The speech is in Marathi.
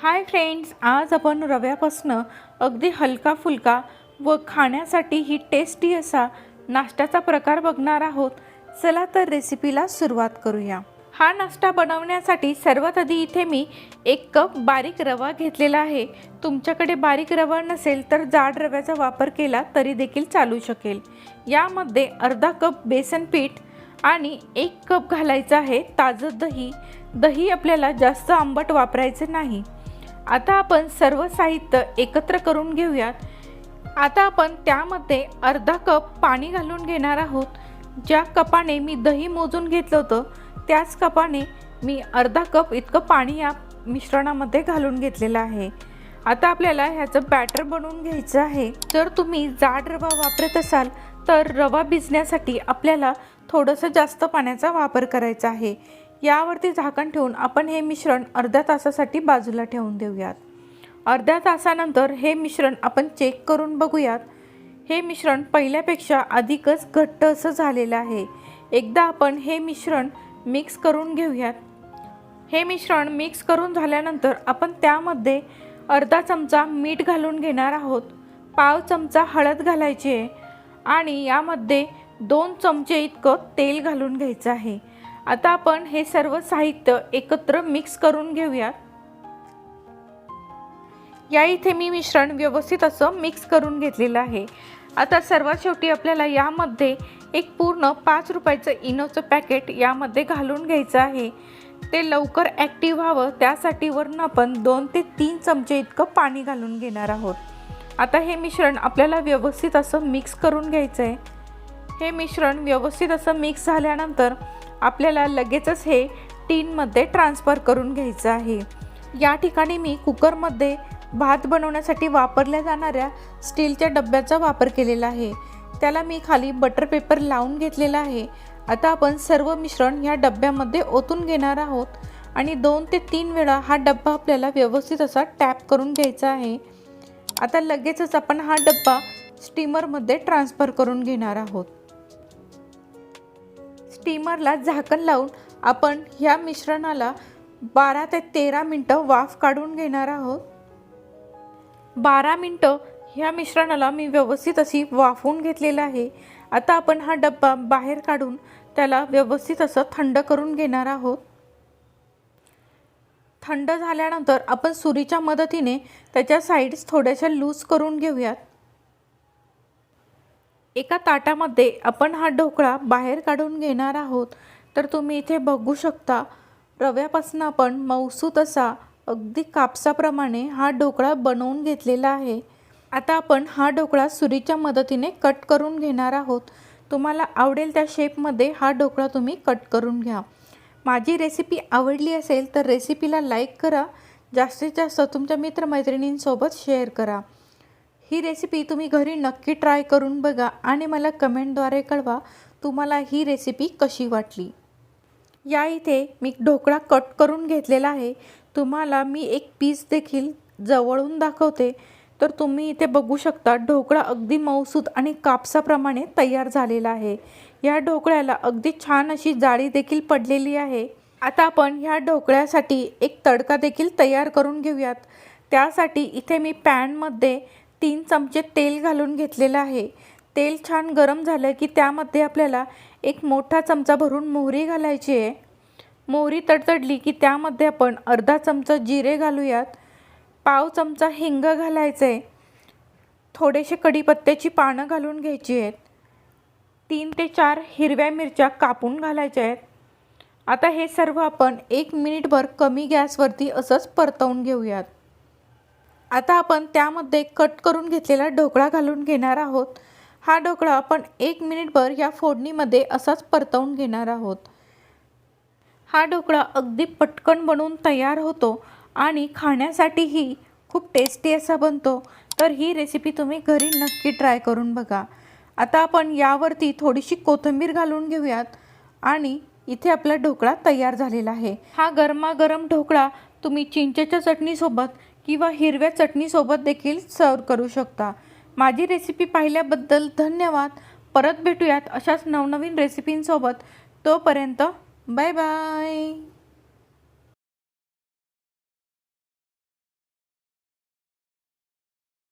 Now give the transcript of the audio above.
हाय फ्रेंड्स, आज आपण रव्यापासनं अगदी हलका फुलका व खाण्यासाठी ही टेस्टी असा नाश्त्याचा प्रकार बघणार आहोत। चला तर रेसिपीला सुरुवात करूया। हा नाश्ता बनवण्यासाठी सर्वात आधी इथे मी 1 कप बारीक रवा घेतलेला आहे। तुमच्याकडे बारीक रवा नसेल तर जाड रव्याचा वापर केला तरी देखील चालू शकेल। यामध्ये अर्धा कप बेसन पीठ आणि 1 कप घालायचं आहे ताजं दही। दही आपल्याला जास्त आंबट वापरायचे नाही। आता आपण सर्व साहित्य एकत्र करून घेऊयात। आता आपण त्यामध्ये अर्धा कप पाणी घालून घेणार आहोत। ज्या कपाने मी दही मोजून घेतलं होतं त्याच कपाने मी अर्धा कप इतकं पाणी या मिश्रणामध्ये घालून घेतलेलं आहे। आता आपल्याला ह्याचं बॅटर बनवून घ्यायचं आहे। जर तुम्ही जाड रवा वापरत असाल तर रवा भिजण्यासाठी आपल्याला थोडंसं जास्त पाण्याचा वापर करायचा आहे। यावरती झाकण ठेवून आपण हे मिश्रण अर्ध्या तासासाठी बाजूला ठेवून देऊयात। अर्ध्या तासानंतर हे मिश्रण आपण चेक करून बघूयात। हे मिश्रण पहिल्यापेक्षा अधिकच घट्ट असं झालेलं आहे। एकदा आपण हे मिश्रण मिक्स करून घेऊयात। हे मिश्रण मिक्स करून झाल्यानंतर आपण त्यामध्ये अर्धा चमचा मीठ घालून घेणार आहोत। पाव चमचा हळद घालायची आहे आणि यामध्ये 2 चमचे इतकं तेल घालून घ्यायचं आहे। आता आपण हे सर्व साहित्य एकत्र मिक्स करून घेऊयात। या इथे मी मिश्रण व्यवस्थित असं मिक्स करून घेतलेलं आहे। आता सर्वात शेवटी आपल्याला यामध्ये एक पूर्ण 5 रुपयाचं इनोचं पॅकेट यामध्ये घालून घ्यायचं आहे। ते लवकर ॲक्टिव्ह व्हावं त्यासाठी वरून आपण 2 ते 3 चमचे इतकं पाणी घालून घेणार आहोत। आता हे मिश्रण आपल्याला व्यवस्थित असं मिक्स करून घ्यायचं आहे। हे मिश्रण व्यवस्थित असं मिक्स झाल्यानंतर आपल्याला लगेचच हे टीनमध्ये ट्रान्सफर करून घ्यायचं आहे। या ठिकाणी मी कुकरमध्ये भात बनवण्यासाठी वापरल्या जाणाऱ्या स्टीलच्या डब्याचा वापर केलेला आहे। त्याला मी खाली बटर पेपर लावून घेतलेला आहे। आता आपण सर्व मिश्रण या डब्यामध्ये ओतून घेणार आहोत आणि 2 ते 3 वेळा हा डब्बा आपल्याला व्यवस्थित असा टॅप करून घ्यायचा आहे। आता लगेचच आपण हा डब्बा स्टीमरमध्ये ट्रान्सफर करून घेणार आहोत। स्टीमरला झाकण लावून आपण ह्या मिश्रणाला 12 ते 13 मिनिटं वाफ काढून घेणार आहोत। 12 मिनिटं ह्या मिश्रणाला मी व्यवस्थित अशी वाफवून घेतलेलं आहे। आता आपण हा डब्बा बाहेर काढून त्याला व्यवस्थित असं थंड करून घेणार आहोत। थंड झाल्यानंतर आपण सुरीच्या मदतीने त्याच्या साईड्स थोड्याशा लूज करून घेऊयात। एका ताटामध्ये आपण हा ढोकळा बाहेर काढून घेणार आहोत। तर तुम्ही इथे बघू शकता रव्यापासून आपण मऊसूत असा अगदी कापसाप्रमाणे हा ढोकळा बनवून घेतलेला आहे। आता आपण हा ढोकळा सुरीच्या मदतीने कट करून घेणार आहोत। तुम्हाला आवडेल त्या शेपमध्ये हा ढोकळा तुम्ही कट करून घ्या। माझी रेसिपी आवडली असेल तर रेसिपीला लाईक करा, जास्तीत जास्त तुमच्या मित्रमैत्रिणींसोबत शेअर करा। ही रेसिपी तुम्ही घरी नक्की ट्राय करून बघा आणि मला कमेंटद्वारे कळवा तुम्हाला ही रेसिपी कशी वाटली। या इथे मी ढोकळा कट करून घेतलेला आहे। तुम्हाला मी एक पीस देखील जवळून दाखवते। तर तुम्ही इथे बघू शकता ढोकळा अगदी मऊसूत आणि कापसाप्रमाणे तयार झालेला आहे। या ढोकळ्याला अगदी छान अशी जाळी देखील पडलेली आहे। आता आपण ह्या ढोकळ्यासाठी एक तडका देखील तयार करून घेऊयात। त्यासाठी इथे मी पॅनमध्ये 3 चमचे तेल घालून घेतलेलं आहे। तेल छान गरम झालं की त्यामध्ये आपल्याला एक मोठा चमचा भरून मोहरी घालायची आहे। मोहरी तडतडली की त्यामध्ये आपण अर्धा चमचा जिरे घालूयात। पाव चमचा हिंग घालायचं आहे। थोडेसे कढीपत्त्याची पानं घालून घ्यायची आहेत। 3 ते 4 हिरव्या मिरच्या कापून घालायच्या आहेत। आता हे सर्व आपण 1 मिनिटभर कमी गॅसवरती असंच परतवून घेऊयात। आता आपण त्यामध्ये कट करून घेतलेला ढोकळा घालून घेणार आहोत। हा ढोकळा आपण 1 मिनिटभर या फोडणीमध्ये असाच परतवून घेणार आहोत। हा ढोकळा अगदी पटकन बनवून तयार होतो आणि खाण्यासाठीही खूप टेस्टी असा बनतो। तर ही रेसिपी तुम्ही घरी नक्की ट्राय करून बघा। आता आपण यावरती थोडीशी कोथिंबीर घालून घेऊयात आणि इथे आपला ढोकळा तयार झालेला आहे। हा गरमागरम ढोकळा तुम्ही चिंचेच्या चटणीसोबत किंवा हिरव्या चटणीसोबत देखील सर्व करू शकता। माझी रेसिपी पाहिल्याबद्दल धन्यवाद। परत भेटूयात अशाच नवनवीन रेसिपींसोबत। तोपर्यंत बाय बाय।